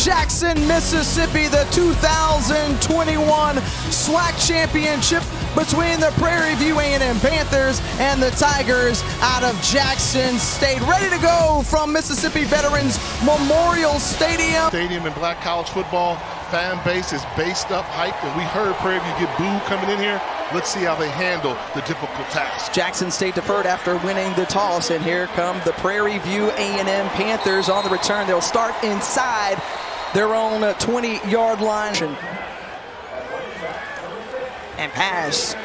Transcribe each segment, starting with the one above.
Jackson, Mississippi, the 2021 SWAC Championship between the Prairie View A&M Panthers and the Tigers out of Jackson State. Ready to go from Mississippi Veterans Memorial Stadium. Stadium in black college football, fan base is based up, hyped, and we heard Prairie View get booed coming in here. Let's see how they handle the difficult task. Jackson State deferred after winning the toss, and here come the Prairie View A&M Panthers on the return. They'll start inside their own 20-yard line. And pass.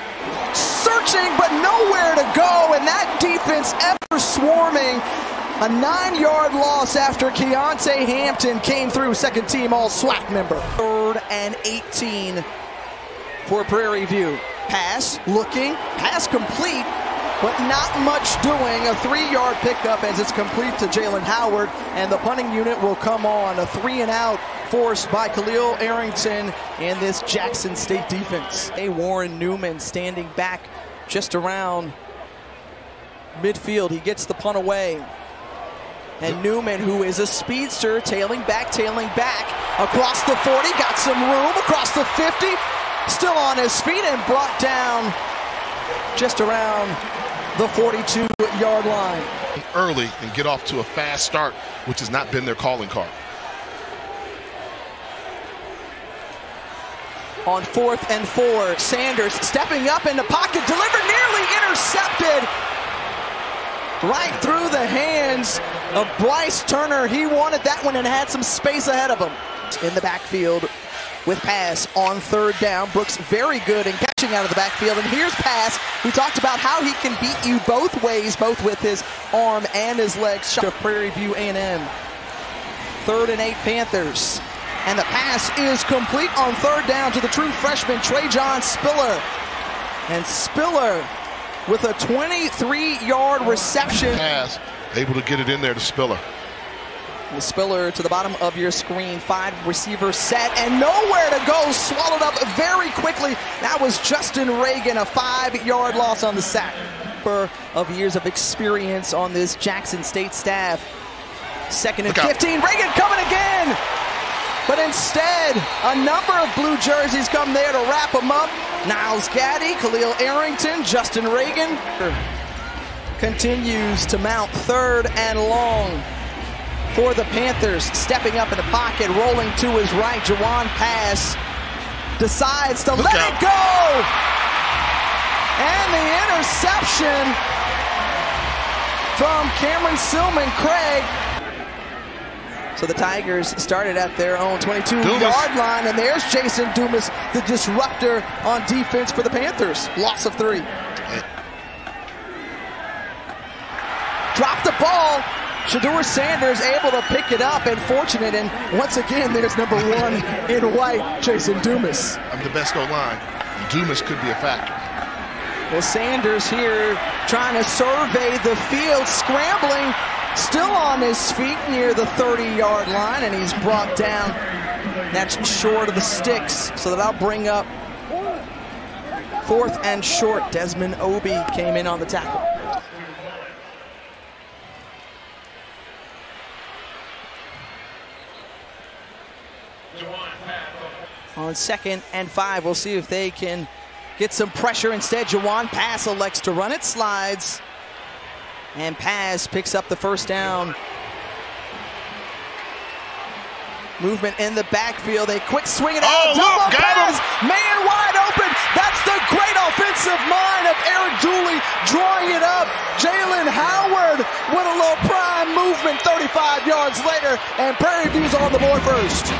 Searching, but nowhere to go, and that defense ever swarming. A 9-yard loss after Keontae Hampton came through, second team all-SWAC member. 3rd and 18 for Prairie View. Pass, looking, pass complete, but not much doing. A 3-yard pickup as it's complete to Jalen Howard, and the punting unit will come on. A 3-and-out forced by Khalil Arrington in this Jackson State defense. Warren Newman standing back just around midfield. He gets the punt away. And Newman, who is a speedster, tailing back, across the 40, got some room, across the 50, still on his feet and brought down just around the 42-yard line. Early and get off to a fast start, which has not been their calling card. On 4th and 4, Sanders stepping up in the pocket, delivered, nearly intercepted. Right through the hands of Bryce Turner. He wanted that one and had some space ahead of him. In the backfield with pass on 3rd down. Brooks very good in catching out of the backfield. And here's pass. We talked about how he can beat you both ways, both with his arm and his legs. Shot of Prairie View A&M. 3rd and 8 Panthers. And the pass is complete on 3rd down to the true freshman, Trajan Spiller. And Spiller with a 23-yard reception. Pass, able to get it in there to Spiller. The Spiller to the bottom of your screen. 5 receiver set and nowhere to go. Swallowed up very quickly. That was Justin Reagan, a 5-yard loss on the sack. Of years of experience on this Jackson State staff. 2nd and 15. Reagan coming again. But instead, a number of blue jerseys come there to wrap them up. Niles Gaddy, Khalil Arrington, Justin Reagan continues to mount 3rd and long for the Panthers. Stepping up in the pocket, rolling to his right. Jawan pass, decides to let it go. And the interception from Cameron Silman Craig. So the Tigers started at their own 22-yard line, and there's Jason Dumas, the disruptor on defense for the Panthers. Loss of 3. Dropped the ball. Shedeur Sanders able to pick it up and fortunate, and once again, there's number 1 in white, Jason Dumas. I'm the best O-line. Dumas could be a factor. Well, Sanders here trying to survey the field, scrambling. Still on his feet near the 30-yard line, and he's brought down. That's short of the sticks, so that'll bring up 4th and short. Desmond Obi came in on the tackle. On 2nd and 5, we'll see if they can get some pressure. Instead, Jawan Pass elects to run it, slides. And Paz picks up the 1st down. Movement in the backfield. A quick swing it out. Oh, look, got him. Man wide open. That's the great offensive mind of Eric Dooley drawing it up. Jalen Howard with a little prime movement 35 yards later. And Prairie View's on the board first.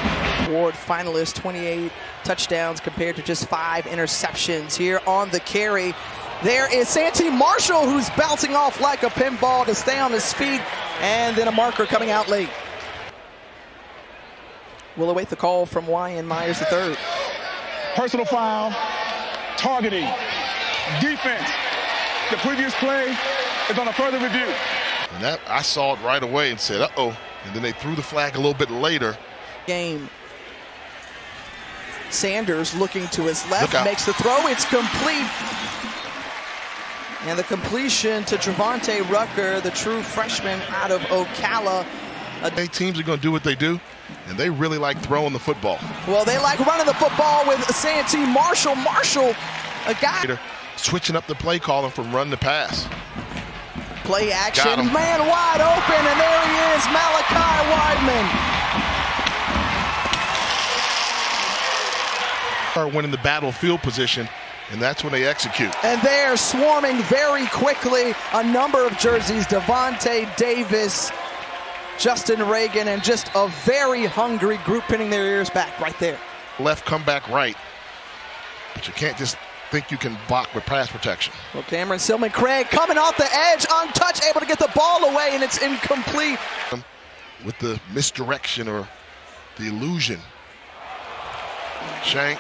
Award finalist, 28 touchdowns compared to just 5 interceptions here on the carry. There is Santee Marshall, who's bouncing off like a pinball to stay on his feet, and then a marker coming out late. We'll await the call from Wyan Myers III. Personal foul, targeting, defense. The previous play is on a further review. And that, I saw it right away and said, uh-oh. And then they threw the flag a little bit later. Game. Sanders looking to his left, makes the throw. It's complete. And the completion to Trevante Rucker, the true freshman out of Ocala. Teams are going to do what they do. And they really like throwing the football. Well, they like running the football with Santee Marshall. Marshall, a guy. Switching up the play calling from run to pass. Play action, man wide open, and there he is, Malachi Weidman. Start winning the battlefield position, and that's when they execute. And they're swarming very quickly. A number of jerseys, Devontae Davis, Justin Reagan, and just a very hungry group pinning their ears back right there. Left, come back right. But you can't just think you can block with pass protection. Well, Cameron Silman-Craig coming off the edge, untouched, able to get the ball away, and it's incomplete. With the misdirection or the illusion. Shank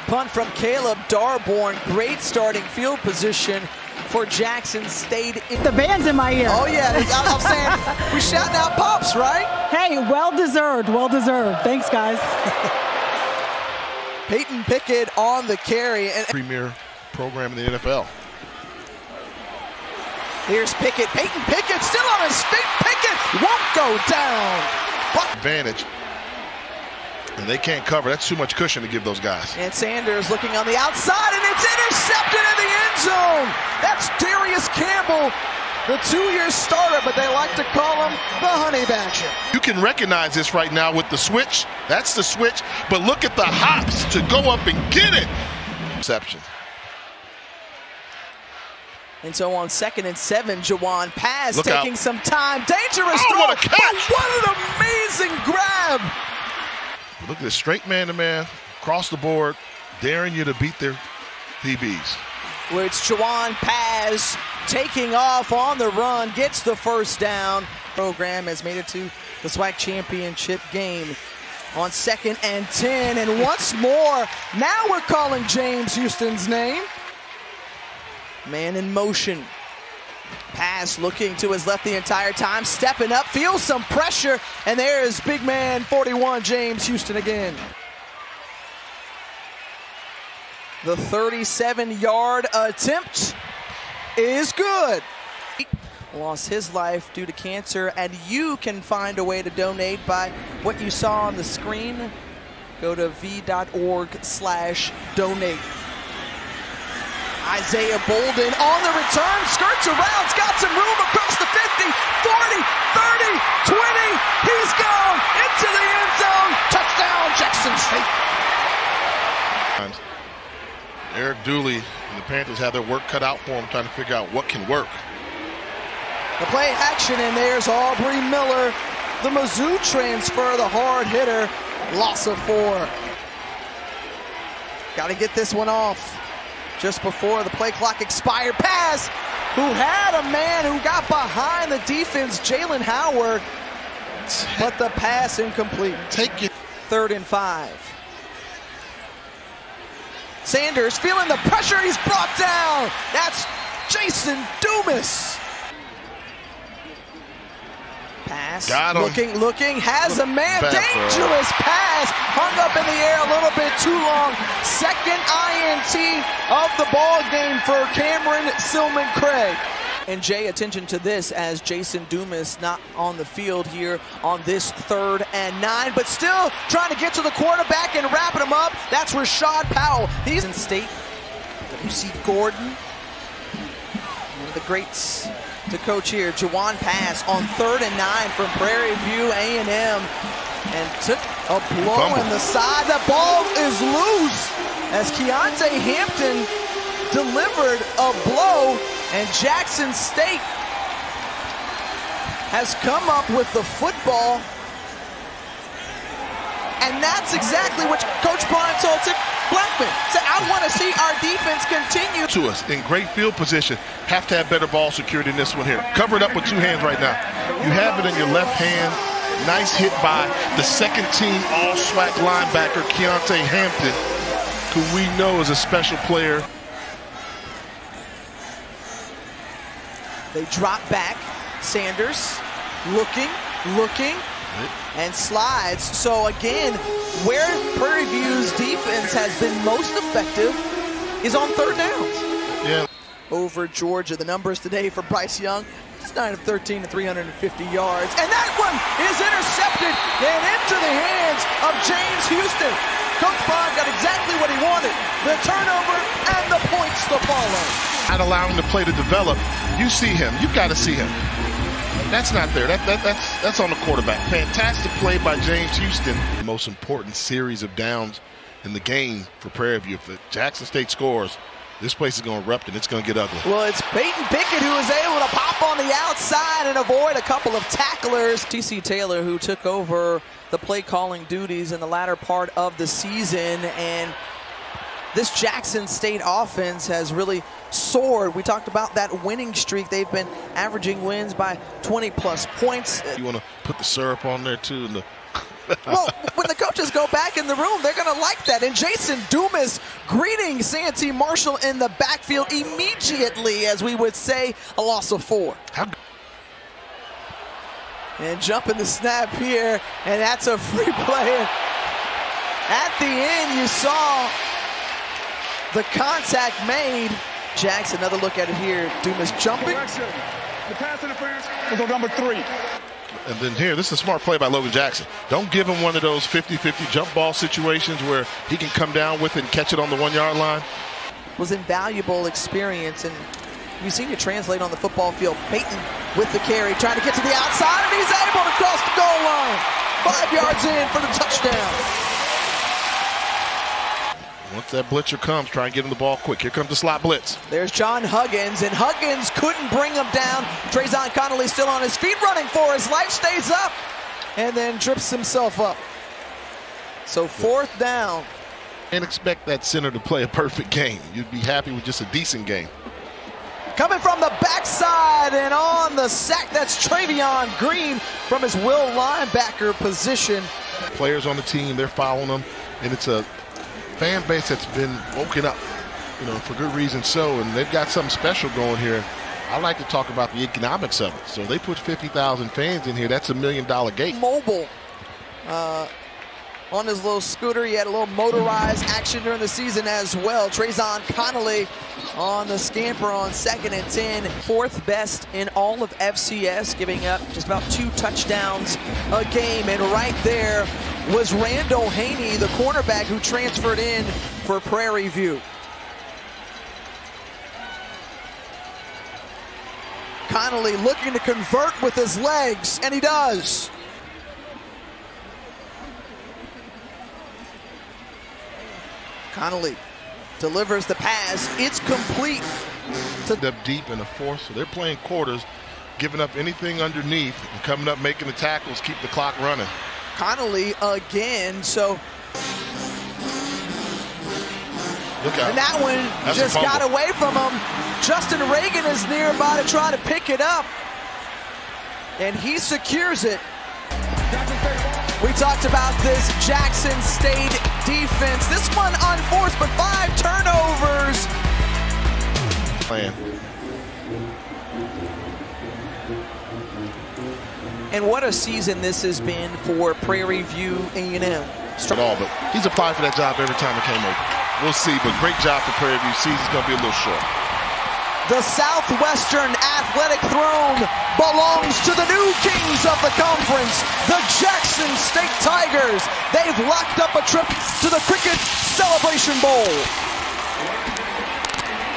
punt from Caleb Darborn. Great starting field position for Jackson State. The band's in my ear. Oh, yeah. I'm saying we shouting out Pops, right? Hey, well-deserved, well-deserved. Thanks, guys. Peyton Pickett on the carry. And premier program in the NFL. Here's Pickett. Peyton Pickett still on his feet. Pickett won't go down. Advantage. And they can't cover. That's too much cushion to give those guys. And Sanders looking on the outside, and it's intercepted in the end zone. That's Darius Campbell, the 2-year starter, but they like to call him the Honey Badger. You can recognize this right now with the switch. That's the switch. But look at the hops to go up and get it. Reception. And so on 2nd and 7, Jawan Paz look taking out. some time. Dangerous throw. What a catch. But what an amazing grab. Look at this straight man-to-man, across the board, daring you to beat their DBs. Where it's Jawan Paz taking off on the run, gets the first down. Program has made it to the SWAC championship game on 2nd and 10. And once more, now we're calling James Houston's name. Man in motion. Pass looking to his left the entire time, stepping up, feels some pressure, and there is big man 41, James Houston again. The 37-yard attempt is good. Lost his life due to cancer, and you can find a way to donate by what you saw on the screen. Go to v.org/donate. Isaiah Bolden on the return, skirts around, has got some room across the 50, 40, 30, 20. He's gone into the end zone. Touchdown, Jackson State. Eric Dooley and the Panthers had their work cut out for them, trying to figure out what can work. The play action, and there's Aubrey Miller, the Mizzou transfer, the hard hitter, loss of 4. Got to get this one off. Just before the play clock expired, pass, who had a man who got behind the defense, Jalen Howard, but the pass incomplete. Take it. 3rd and 5. Sanders feeling the pressure, he's brought down. That's Jason Dumas. Pass, looking, has a man, dangerous pass, hung up in the air a little bit too long. 2nd INT of the ball game for Cameron Silman-Craig. And Jay, attention to this as Jason Dumas not on the field here on this 3rd and 9, but still trying to get to the quarterback and wrapping him up. That's Rashad Powell. He's in state. W.C. Gordon, one of the greats to coach here. Jawan Pass on 3rd and 9 from Prairie View A&M, and took a blow in the side. The ball is loose as Keontae Hampton delivered a blow, and Jackson State has come up with the football. And that's exactly what Coach Brian told Blackman. Said, I want to see our defense continue. To us in great field position, have to have better ball security than this one here. Cover it up with 2 hands right now. You have it in your left hand. Nice hit by the 2nd team all-SWAC linebacker, Keontae Hampton, who we know is a special player. They drop back. Sanders looking, and slides. So again, where Prairie View's defense has been most effective is on 3rd downs. Yeah. Over Georgia. The numbers today for Bryce Young, It's 9 of 13 to 350 yards. And that one is intercepted and into the hands of James Houston. Coach Bond got exactly what he wanted. The turnover and the points to follow. Not allowing the play to develop. You see him. You've got to see him. That's not there. That's on the quarterback. Fantastic play by James Houston. The most important series of downs in the game for Prairie View. If Jackson State scores, this place is going to erupt and it's going to get ugly. Well, it's Peyton Pickett who was able to pop on the outside and avoid a couple of tacklers. T.C. Taylor, who took over the play calling duties in the latter part of the season, and this Jackson State offense has really soared. We talked about that winning streak. They've been averaging wins by 20-plus points. You want to put the syrup on there too? And well, when the coaches go back in the room, they're going to like that. And Jason Dumas greeting Santee Marshall in the backfield immediately, as we would say, a loss of 4. And jumping the snap here, and that's a free play. At the end, you saw the contact made. Jackson, another look at it here. Dumas jumping. The pass interference was on number 3. And then here, this is a smart play by Logan Jackson. Don't give him one of those 50-50 jump ball situations where he can come down with it and catch it on the 1-yard line. Was invaluable experience, and you've seen it translate on the football field. Peyton with the carry, trying to get to the outside, and he's able to cross the goal line. 5 yards in for the touchdown. Once that blitzer comes, try and get him the ball quick. Here comes the slot blitz. There's John Huggins, and Huggins couldn't bring him down. Trayvon Connolly still on his feet, running for his life, stays up, and then trips himself up. So 4th down. Can't expect that center to play a perfect game. You'd be happy with just a decent game. Coming from the backside and on the sack, that's Travion Green from his will linebacker position. Players on the team, they're following them, and it's a fan base that's been woken up, for good reason so, and they've got something special going here. I like to talk about the economics of it. So they put 50,000 fans in here. That's $1 million gate. Mobile on his little scooter. He had a little motorized action during the season as well. Trayvon Connolly on the scamper on 2nd and 10. 4th best in all of FCS, giving up just about 2 touchdowns a game. And right there was Randall Haney, the cornerback who transferred in for Prairie View. Connolly looking to convert with his legs, and he does. Connolly delivers the pass. It's complete. Up deep in the 4th, so they're playing quarters, giving up anything underneath and coming up, making the tackles, keep the clock running. Connolly again, so. Look out. And that one just got away from him. Justin Reagan is nearby to try to pick it up, and he secures it. We talked about this Jackson State defense. This one unforced, but 5 turnovers. And what a season this has been for Prairie View A&M. At all, but he's applied for that job every time it came over. We'll see, but great job for Prairie View. Season's going to be a little short. The Southwestern Athletic Throne belongs to the new kings of the conference, the Jackson State Tigers. They've locked up a trip to the Cricket Celebration Bowl.